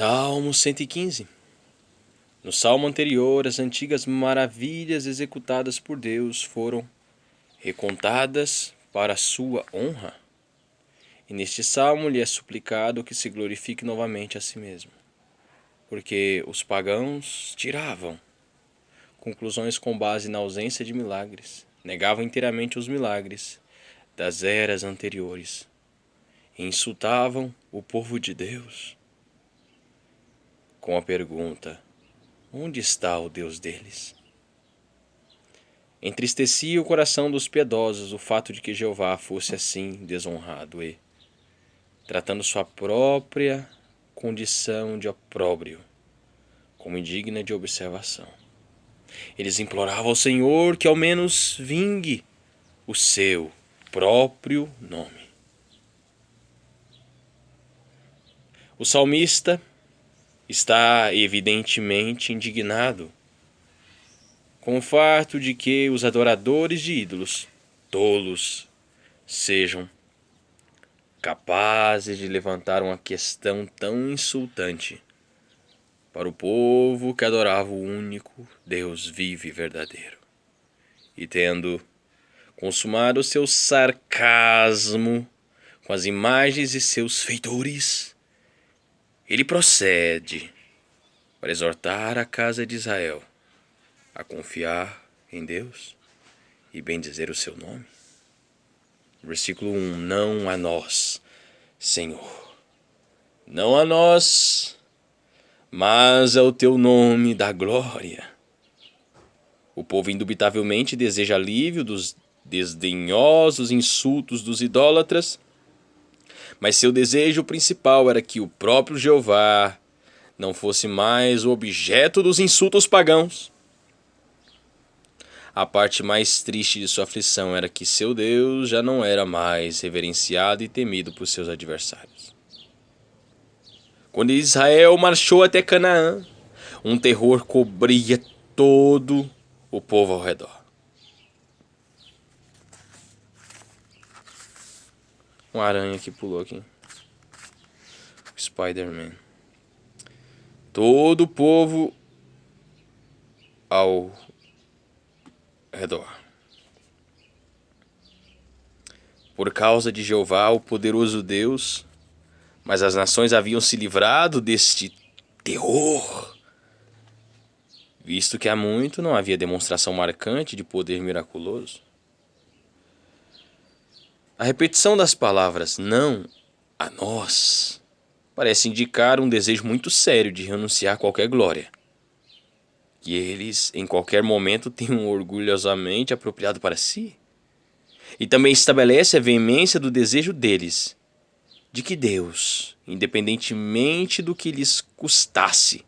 Salmo 115. No salmo anterior, as antigas maravilhas executadas por Deus foram recontadas para a sua honra. E neste salmo lhe é suplicado que se glorifique novamente a si mesmo, porque os pagãos tiravam conclusões com base na ausência de milagres, negavam inteiramente os milagres das eras anteriores e insultavam o povo de Deus com a pergunta: onde está o Deus deles? Entristecia o coração dos piedosos o fato de que Jeová fosse assim desonrado e, tratando sua própria condição de opróbrio como indigna de observação, eles imploravam ao Senhor que ao menos vingue o seu próprio nome. O salmista está evidentemente indignado com o fato de que os adoradores de ídolos tolos sejam capazes de levantar uma questão tão insultante para o povo que adorava o único Deus vivo e verdadeiro. E tendo consumado seu sarcasmo com as imagens e seus feitores, ele procede para exortar a casa de Israel a confiar em Deus e bendizer o seu nome. Versículo 1: Não a nós, Senhor, não a nós, mas ao teu nome da glória. O povo indubitavelmente deseja alívio dos desdenhosos insultos dos idólatras, mas seu desejo principal era que o próprio Jeová não fosse mais o objeto dos insultos pagãos. A parte mais triste de sua aflição era que seu Deus já não era mais reverenciado e temido por seus adversários. Quando Israel marchou até Canaã, um terror cobria todo o povo ao redor. Uma aranha que pulou aqui. Spider-Man. Todo o povo ao redor. Por causa de Jeová, o poderoso Deus, mas as nações haviam se livrado deste terror, visto que há muito não havia demonstração marcante de poder miraculoso. A repetição das palavras não a nós parece indicar um desejo muito sério de renunciar a qualquer glória, que eles em qualquer momento tenham orgulhosamente apropriado para si. E também estabelece a veemência do desejo deles de que Deus, independentemente do que lhes custasse,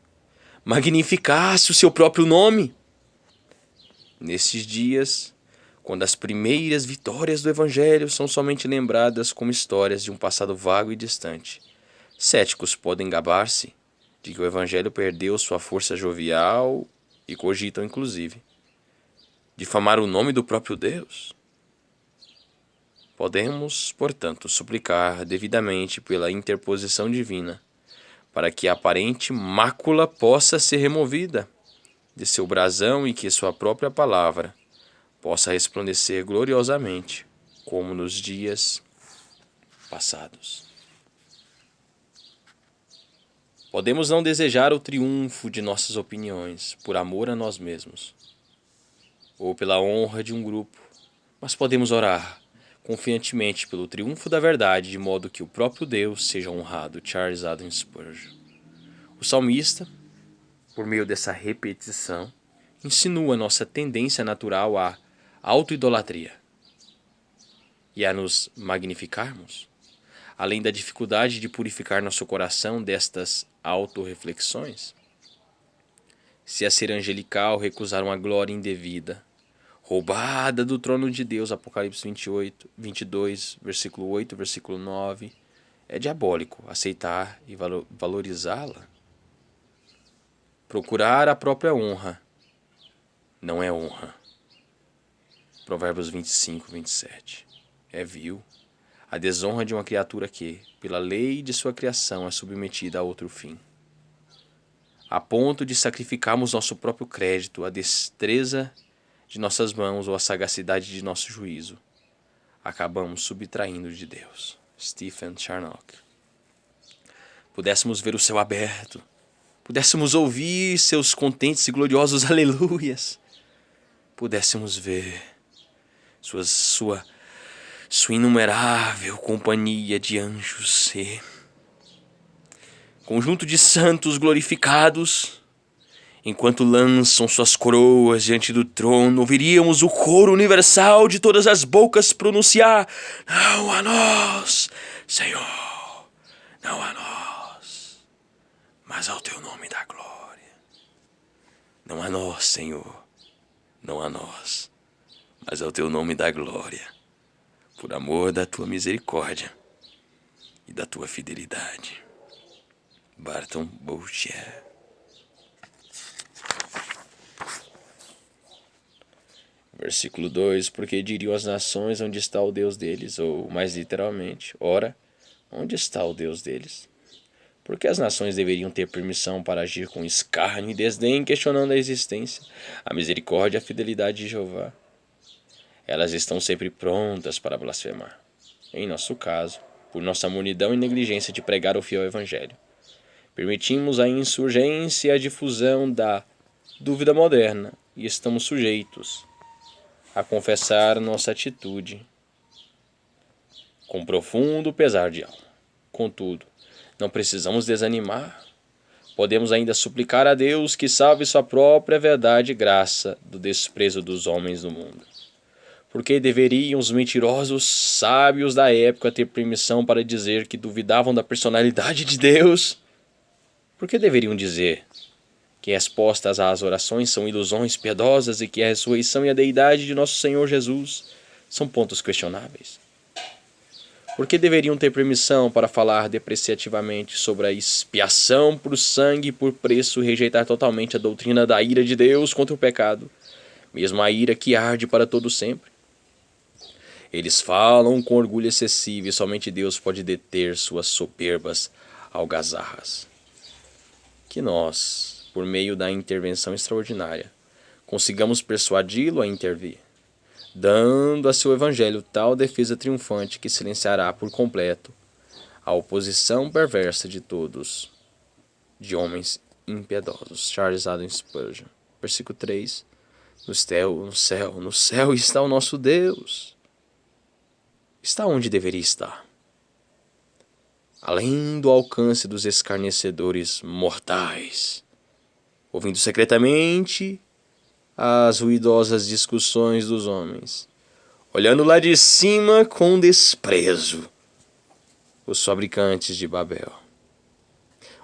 magnificasse o seu próprio nome. Nesses dias, quando as primeiras vitórias do Evangelho são somente lembradas como histórias de um passado vago e distante, céticos podem gabar-se de que o Evangelho perdeu sua força jovial e cogitam, inclusive, difamar o nome do próprio Deus. Podemos, portanto, suplicar devidamente pela interposição divina, para que a aparente mácula possa ser removida de seu brasão e que sua própria palavra possa resplandecer gloriosamente, como nos dias passados. Podemos não desejar o triunfo de nossas opiniões por amor a nós mesmos, ou pela honra de um grupo, mas podemos orar confiantemente pelo triunfo da verdade, de modo que o próprio Deus seja honrado. Charles Haddon Spurgeon. O salmista, por meio dessa repetição, insinua nossa tendência natural à autoidolatria e a nos magnificarmos, além da dificuldade de purificar nosso coração destas autorreflexões. Se a ser angelical recusar uma glória indevida, roubada do trono de Deus, Apocalipse 22, versículo 8, versículo 9, é diabólico aceitar e valorizá-la. Procurar a própria honra não é honra. Provérbios 25, 27. É vil a desonra de uma criatura que, pela lei de sua criação, é submetida a outro fim. a ponto de sacrificarmos nosso próprio crédito, a destreza de nossas mãos ou a sagacidade de nosso juízo, acabamos subtraindo de Deus. Stephen Charnock. Pudéssemos ver o céu aberto, pudéssemos ouvir seus contentes e gloriosos aleluias, pudéssemos ver sua inumerável companhia de anjos e conjunto de santos glorificados, enquanto lançam suas coroas diante do trono, ouviríamos o coro universal de todas as bocas pronunciar: não a nós, Senhor, não a nós, mas ao teu nome dá glória. Não a nós, Senhor, não a nós, mas ao teu nome dá glória, por amor da tua misericórdia e da tua fidelidade. Barton Boucher. Versículo 2: porque diriam as nações, onde está o Deus deles? Ou, mais literalmente, ora, onde está o Deus deles? Porque as nações deveriam ter permissão para agir com escárnio e desdém, questionando a existência, a misericórdia e a fidelidade de Jeová. Elas estão sempre prontas para blasfemar. Em nosso caso, por nossa munidão e negligência de pregar o fiel evangelho, permitimos a insurgência e a difusão da dúvida moderna e estamos sujeitos a confessar nossa atitude com profundo pesar de alma. Contudo, não precisamos desanimar. Podemos ainda suplicar a Deus que salve sua própria verdade e graça do desprezo dos homens do mundo. Porque deveriam os mentirosos sábios da época ter permissão para dizer que duvidavam da personalidade de Deus? Por que deveriam dizer que respostas às orações são ilusões piedosas e que a ressurreição e a deidade de nosso Senhor Jesus são pontos questionáveis? Por que deveriam ter permissão para falar depreciativamente sobre a expiação por sangue e por preço e rejeitar totalmente a doutrina da ira de Deus contra o pecado, mesmo a ira que arde para todo sempre? Eles falam com orgulho excessivo e somente Deus pode deter suas soberbas algazarras. Que nós, por meio da intervenção extraordinária, consigamos persuadi-lo a intervir, dando a seu evangelho tal defesa triunfante que silenciará por completo a oposição perversa de todos, de homens impiedosos. Charles Haddon Spurgeon. Versículo 3. No céu está o nosso Deus. Está onde deveria estar, além do alcance dos escarnecedores mortais, ouvindo secretamente as ruidosas discussões dos homens, olhando lá de cima com desprezo os fabricantes de Babel.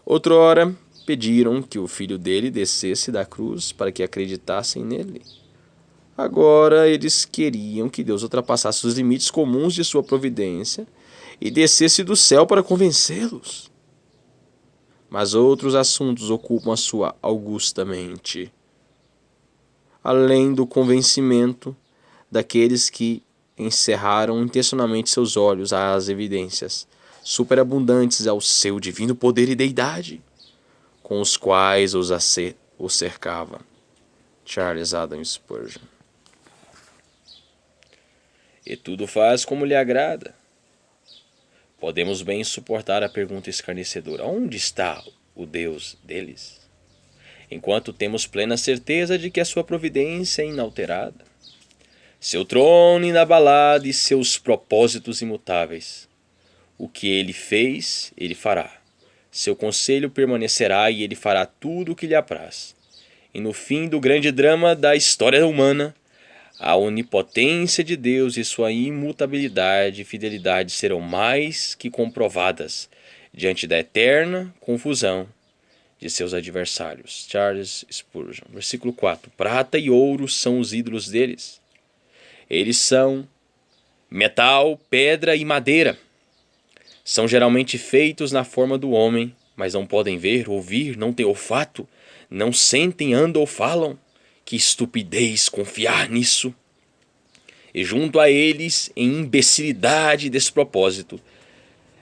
Outrora pediram que o filho dele descesse da cruz para que acreditassem nele. Agora eles queriam que Deus ultrapassasse os limites comuns de sua providência e descesse do céu para convencê-los. Mas outros assuntos ocupam a sua augusta mente, além do convencimento daqueles que encerraram intencionalmente seus olhos às evidências superabundantes ao seu divino poder e deidade, com os quais os cercava. Charles Haddon Spurgeon. E tudo faz como lhe agrada. Podemos bem suportar a pergunta escarnecedora: onde está o Deus deles? Enquanto temos plena certeza de que a sua providência é inalterada, seu trono inabalado e seus propósitos imutáveis. O que ele fez, ele fará. Seu conselho permanecerá e ele fará tudo o que lhe apraz. E no fim do grande drama da história humana, a onipotência de Deus e sua imutabilidade e fidelidade serão mais que comprovadas diante da eterna confusão de seus adversários. Charles Spurgeon. Versículo 4. Prata e ouro são os ídolos deles. Eles são metal, pedra e madeira. São geralmente feitos na forma do homem, mas não podem ver, ouvir, não têm olfato, não sentem, andam ou falam. Que estupidez confiar nisso! E junto a eles, em imbecilidade e despropósito,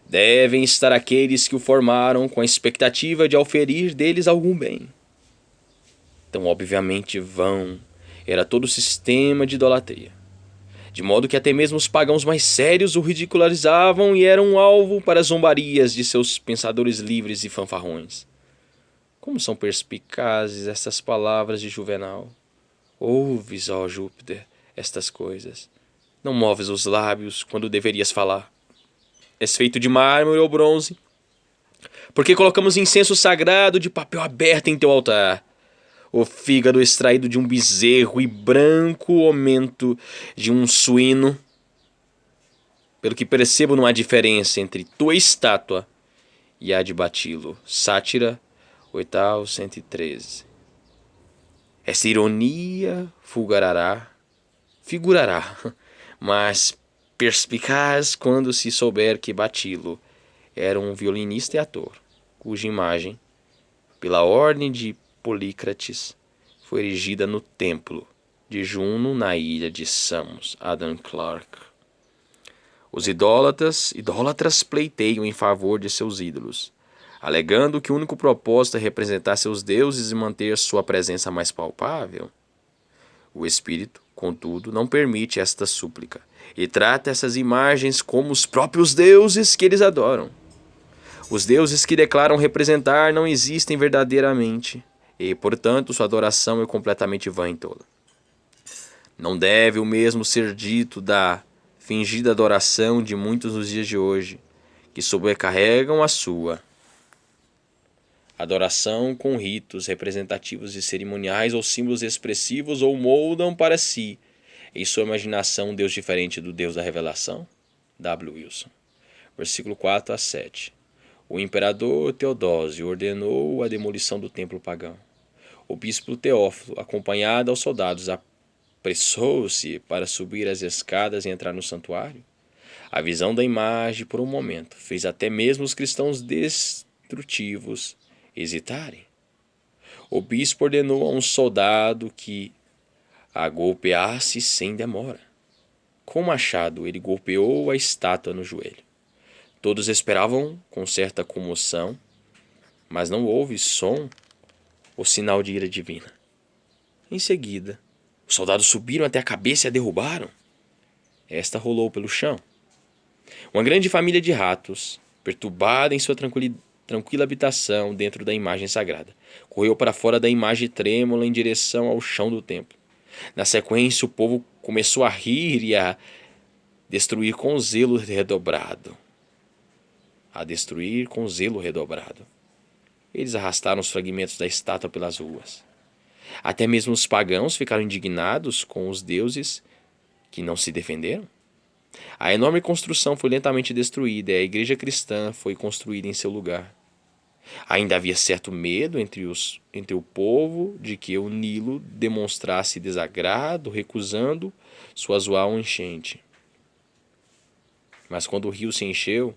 devem estar aqueles que o formaram com a expectativa de auferir deles algum bem. tão obviamente vão era todo o sistema de idolatria, de modo que até mesmo os pagãos mais sérios o ridicularizavam e eram alvo para zombarias de seus pensadores livres e fanfarrões. Como são perspicazes estas palavras de Juvenal! Ouves, ó Júpiter, estas coisas. Não moves os lábios quando deverias falar. És feito de mármore ou bronze, porque colocamos incenso sagrado de papel aberto em teu altar. O fígado extraído de um bezerro e branco omento de um suíno. Pelo que percebo, não há diferença entre tua estátua e a de Batilo. Sátira, 8º, 113. Essa ironia figurará, mas perspicaz quando se souber que Batilo era um violinista e ator, cuja imagem, pela ordem de Polícrates, foi erigida no templo de Juno na ilha de Samos. Adam Clarke. Os idólatras pleiteiam em favor de seus ídolos, alegando que o único propósito é representar seus deuses e manter sua presença mais palpável. O espírito, contudo, não permite esta súplica e trata essas imagens como os próprios deuses que eles adoram. Os deuses que declaram representar não existem verdadeiramente e, portanto, sua adoração é completamente vã e tola. Não deve o mesmo ser dito da fingida adoração de muitos nos dias de hoje, que sobrecarregam a sua adoração com ritos representativos e cerimoniais ou símbolos expressivos ou moldam para si, em sua imaginação, um Deus diferente do Deus da revelação. W. Wilson. Versículo 4 a 7. O imperador Teodósio ordenou a demolição do templo pagão. O bispo Teófilo, acompanhado aos soldados, apressou-se para subir as escadas e entrar no santuário. A visão da imagem, por um momento, fez até mesmo os cristãos destrutivos hesitarem. O bispo ordenou a um soldado que a golpeasse sem demora. Com o machado, ele golpeou a estátua no joelho. Todos esperavam com certa comoção, mas não houve som ou sinal de ira divina. Em seguida, os soldados subiram até a cabeça e a derrubaram. Esta rolou pelo chão. Uma grande família de ratos, perturbada em sua tranquila habitação dentro da imagem sagrada, correu para fora da imagem trêmula em direção ao chão do templo. Na sequência, o povo começou a rir e a destruir com zelo redobrado. Eles arrastaram os fragmentos da estátua pelas ruas. Até mesmo os pagãos ficaram indignados com os deuses que não se defenderam. A enorme construção foi lentamente destruída e a igreja cristã foi construída em seu lugar. Ainda havia certo medo entre o povo de que o Nilo demonstrasse desagrado, recusando sua usual enchente. Mas quando o rio se encheu,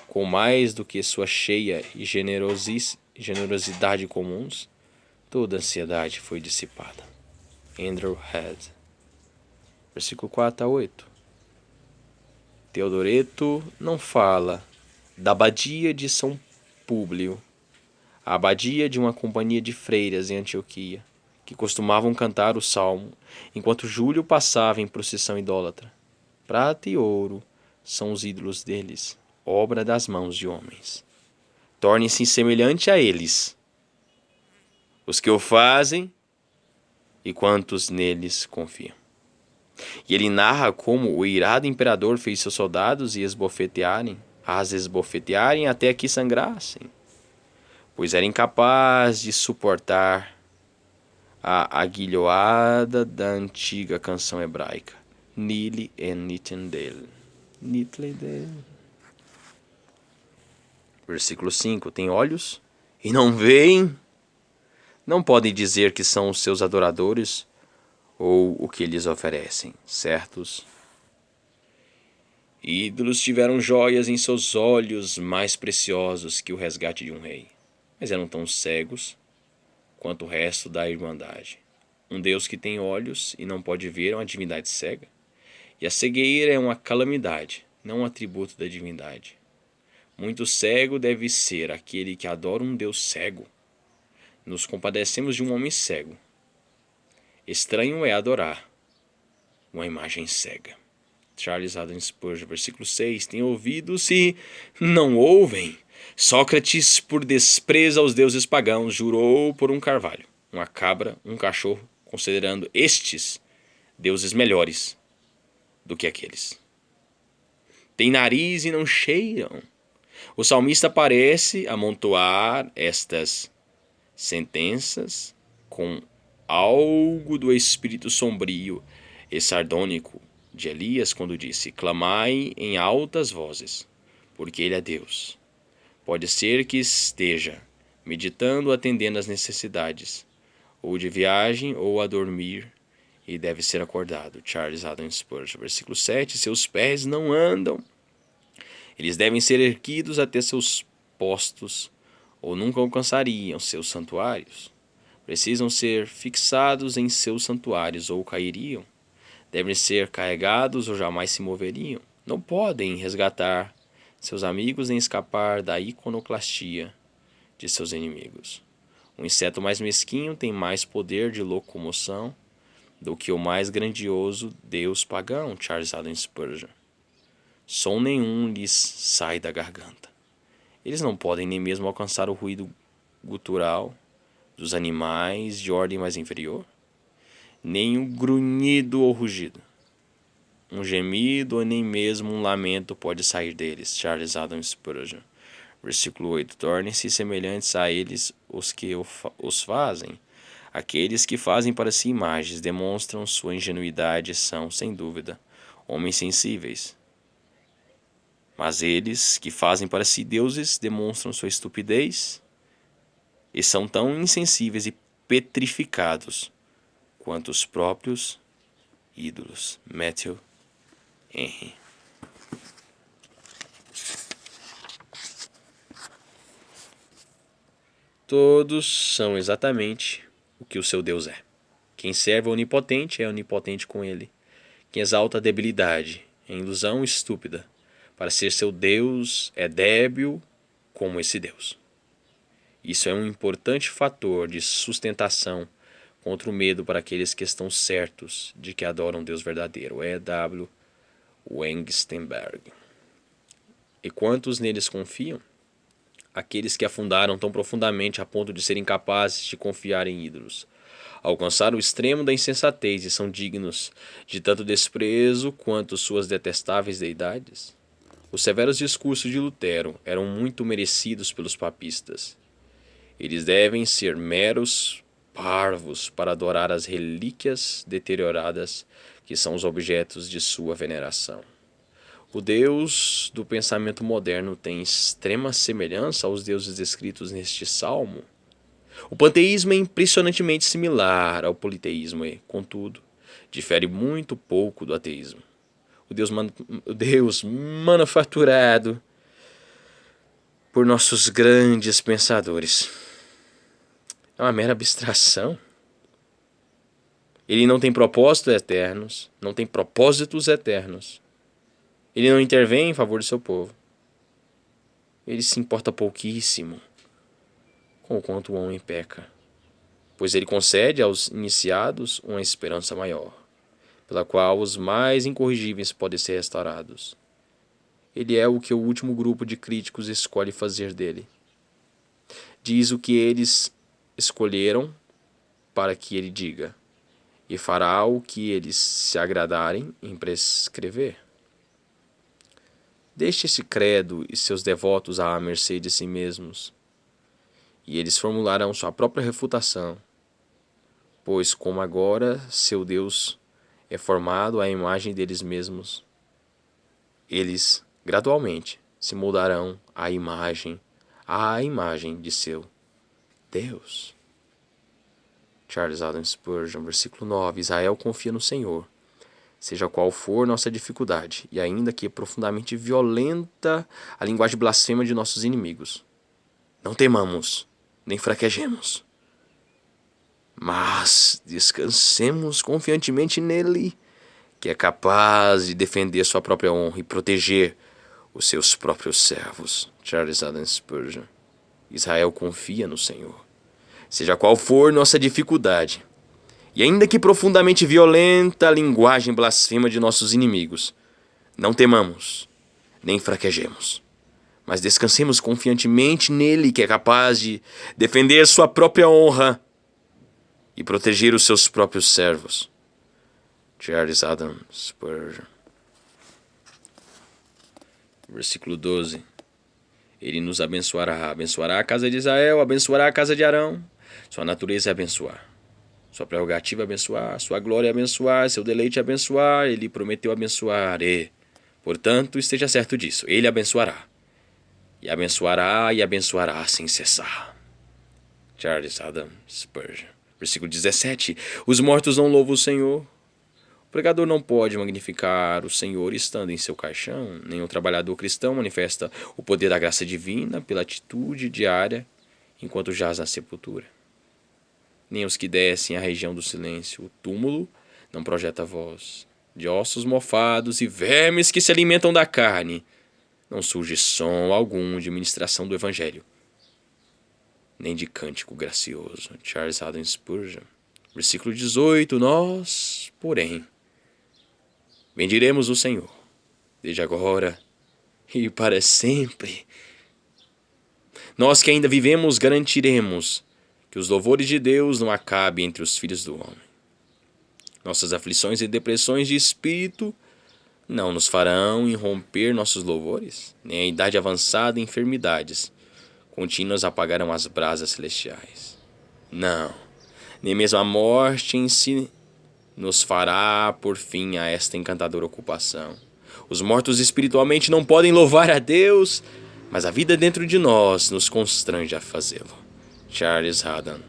com mais do que sua cheia e generosidade comuns, toda a ansiedade foi dissipada. Andrew Head. Versículo 4 a 8. Teodoreto não fala da abadia de São Públio, a abadia de uma companhia de freiras em Antioquia, que costumavam cantar o salmo, enquanto Júlio passava em procissão idólatra. Prata e ouro são os ídolos deles, obra das mãos de homens. Torne-se semelhante a eles, os que o fazem e quantos neles confiam. E ele narra como o irado imperador fez seus soldados esbofetearem até que sangrassem, pois era incapaz de suportar a aguilhoada da antiga canção hebraica, Nile en Nittendale. Versículo 5. Tem olhos e não veem? Não podem dizer que são os seus adoradores ou o que lhes oferecem, certos? Ídolos tiveram joias em seus olhos mais preciosos que o resgate de um rei, mas eram tão cegos quanto o resto da irmandade. Um Deus que tem olhos e não pode ver é uma divindade cega, e a cegueira é uma calamidade, não um atributo da divindade. Muito cego deve ser aquele que adora um Deus cego. nos compadecemos de um homem cego. Estranho é adorar uma imagem cega. Charles Haddon Spurgeon, versículo 6. Tem ouvidos e não ouvem. Sócrates, por desprezo aos deuses pagãos, jurou por um carvalho, uma cabra, um cachorro, considerando estes deuses melhores do que aqueles. Tem nariz e não cheiram. O salmista parece amontoar estas sentenças com algo do espírito sombrio e sardônico de Elias quando disse: clamai em altas vozes, porque ele é Deus. Pode ser que esteja meditando, atendendo às necessidades, ou de viagem, ou a dormir, e deve ser acordado. Charles Haddon Spurgeon, versículo 7. Seus pés não andam. Eles devem ser erguidos até seus postos, ou nunca alcançariam seus santuários. Precisam ser fixados em seus santuários, ou cairiam. Devem ser carregados, ou jamais se moveriam. Não podem resgatar seus amigos nem escapar da iconoclastia de seus inimigos. O inseto mais mesquinho tem mais poder de locomoção do que o mais grandioso deus pagão. Charles Haddon Spurgeon. Som nenhum lhes sai da garganta. Eles não podem nem mesmo alcançar o ruído gutural dos animais de ordem mais inferior, nem o grunhido ou rugido. Um gemido ou nem mesmo um lamento pode sair deles. Charles Haddon Spurgeon. Versículo 8. Tornem-se semelhantes a eles os que os fazem. Aqueles que fazem para si imagens demonstram sua ingenuidade e são, sem dúvida, homens sensíveis. Mas eles que fazem para si deuses demonstram sua estupidez e são tão insensíveis e petrificados quanto os próprios ídolos. Matthew Henry. Todos são exatamente o que o seu Deus é. Quem serve ao onipotente é onipotente com ele. Quem exalta a debilidade é ilusão estúpida. Para ser seu Deus é débil como esse Deus. Isso é um importante fator de sustentação contra o medo para aqueles que estão certos de que adoram Deus verdadeiro. E.W. Wengenberg. E quantos neles confiam? Aqueles que afundaram tão profundamente a ponto de serem incapazes de confiar em ídolos. Alcançaram o extremo da insensatez e são dignos de tanto desprezo quanto suas detestáveis deidades. Os severos discursos de Lutero eram muito merecidos pelos papistas. Eles devem ser meros parvos para adorar as relíquias deterioradas que são os objetos de sua veneração. O Deus do pensamento moderno tem extrema semelhança aos deuses descritos neste salmo. O panteísmo é impressionantemente similar ao politeísmo e, contudo, difere muito pouco do ateísmo. O Deus manufaturado por nossos grandes pensadores é uma mera abstração. Ele não tem propósitos eternos, não tem propósitos eternos. Ele não intervém em favor do seu povo. Ele se importa pouquíssimo com o quanto o homem peca, pois ele concede aos iniciados uma esperança maior, pela qual os mais incorrigíveis podem ser restaurados. Ele é o que o último grupo de críticos escolhe fazer dele. Diz o que eles escolheram para que ele diga, e fará o que eles se agradarem em prescrever. Deixe esse credo e seus devotos à mercê de si mesmos, e eles formularão sua própria refutação, pois como agora seu Deus é formado à imagem deles mesmos, eles gradualmente se moldarão à imagem de seu Deus. Charles Haddon Spurgeon, versículo 9. Israel confia no Senhor, seja qual for nossa dificuldade, e ainda que profundamente violenta a linguagem blasfema de nossos inimigos. Não temamos, nem fraquejemos, mas descansemos confiantemente nele, que é capaz de defender sua própria honra e proteger os seus próprios servos. Charles Haddon Spurgeon. Israel confia no Senhor. Seja qual for nossa dificuldade, e ainda que profundamente violenta a linguagem blasfema de nossos inimigos, não temamos, nem fraquejemos, mas descansemos confiantemente nele, que é capaz de defender sua própria honra e proteger os seus próprios servos. Charles Adam Spurgeon. Versículo 12. Ele nos abençoará, abençoará a casa de Israel, abençoará a casa de Arão. Sua natureza é abençoar, sua prerrogativa é abençoar, sua glória é abençoar, seu deleite é abençoar. Ele prometeu abençoar e, portanto, esteja certo disso. Ele abençoará, e abençoará, e abençoará sem cessar. Charles Adam Spurgeon. Versículo 17. Os mortos não louvam o Senhor. O pregador não pode magnificar o Senhor estando em seu caixão. Nem o trabalhador cristão manifesta o poder da graça divina pela atitude diária enquanto jaz na sepultura. Nem os que descem à região do silêncio, o túmulo, não projeta voz. De ossos mofados e vermes que se alimentam da carne, não surge som algum de ministração do Evangelho, nem de cântico gracioso. Charles Adam Spurgeon. Versículo 18. Nós, porém, bendiremos o Senhor, desde agora e para sempre. Nós que ainda vivemos garantiremos que os louvores de Deus não acabem entre os filhos do homem. Nossas aflições e depressões de espírito não nos farão irromper nossos louvores, nem a idade avançada e enfermidades contínuas apagarão as brasas celestiais. Não, nem mesmo a morte em si nos fará por fim a esta encantadora ocupação. Os mortos espiritualmente não podem louvar a Deus, mas a vida dentro de nós nos constrange a fazê-lo. Charles Haddon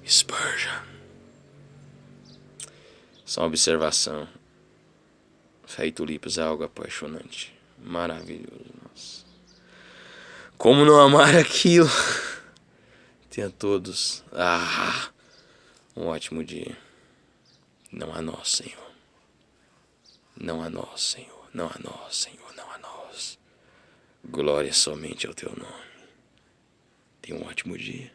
Spurgeon. Só uma observação. Fé e tulipas é algo apaixonante, maravilhoso. Nossa. Como não amar aquilo? Tenha todos um ótimo dia. Não a nós, Senhor. Não a nós, Senhor. Não a nós, Senhor. Não a nós. Glória somente ao teu nome. Tenha um ótimo dia.